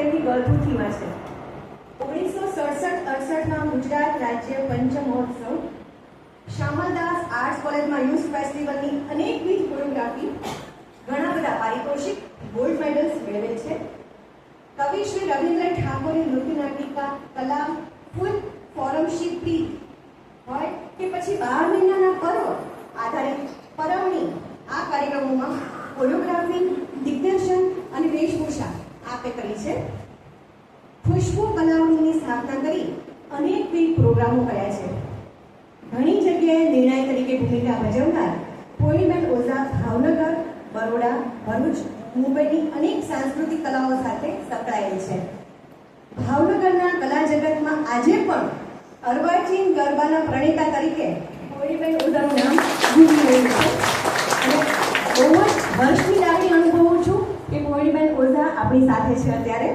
76 ગળથુથીમાં છે. 1967-68માં ગુજરાત રાજ્ય પંચમહોત્સવ, શ્યામલદાસ આર્ટ્સ કોલેજમાં યુથ ફેસ્ટિવલની અનેકવિધ કોરિયોગ્રાફી, ઘણા બધા પારિતોષિક, ગોલ્ડ મેડલ્સ મેળવેલ છે. કવિ શ્રી રવિન્દ્ર ઠાકોરની નૃત્ય નાટિકા કલા ફૂલ ફોરમશીપ પ્રીત હોય કે પછી 12 મહિનાના પર્વ આધારિત પરમની આ કાર્યક્રમોમાં કોરિયોગ્રાફી, દિગ્દર્શન અને વેશભૂષા આપે કરી છે. ખુશ્બુ કલાવણીની સ્થાપના કરી અનેકવિધ પ્રોગ્રામો કર્યા છે. ઘણી જગ્યાએ નિર્ણાયક તરીકે ભૂમિકા ભજવનાર પોઈણીબેન ઓઝા ભાવનગર, બરોડા, ભરૂચ, મુંબઈની અનેક સાંસ્કૃતિક કલાઓ સાથે સંકળાયેલ છે. ભાવનગરના કલા જગતમાં આજે પણ અર્વાચીન ગરબાના પ્રણેતા તરીકે પોઈણીબેન ઓઝાનું નામ ગુંજી રહ્યું છે. અને બહુ જ હર્ષની લાગણી અનુભવું છું કે પોઈણીબેન ઓઝા આપણી સાથે છે અત્યારે.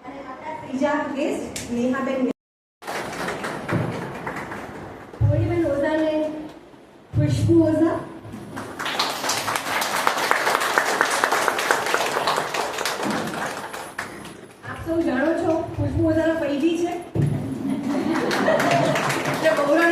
અને આપણા ત્રીજા ગેસ્ટ નેહાબેન, પોઈણીબેન ઓઝાને ખુશ્બુ ઓઝા, જાણો છો ખુશ્બુ ઓઝાના પૈડી છે એટલે બહુરાણી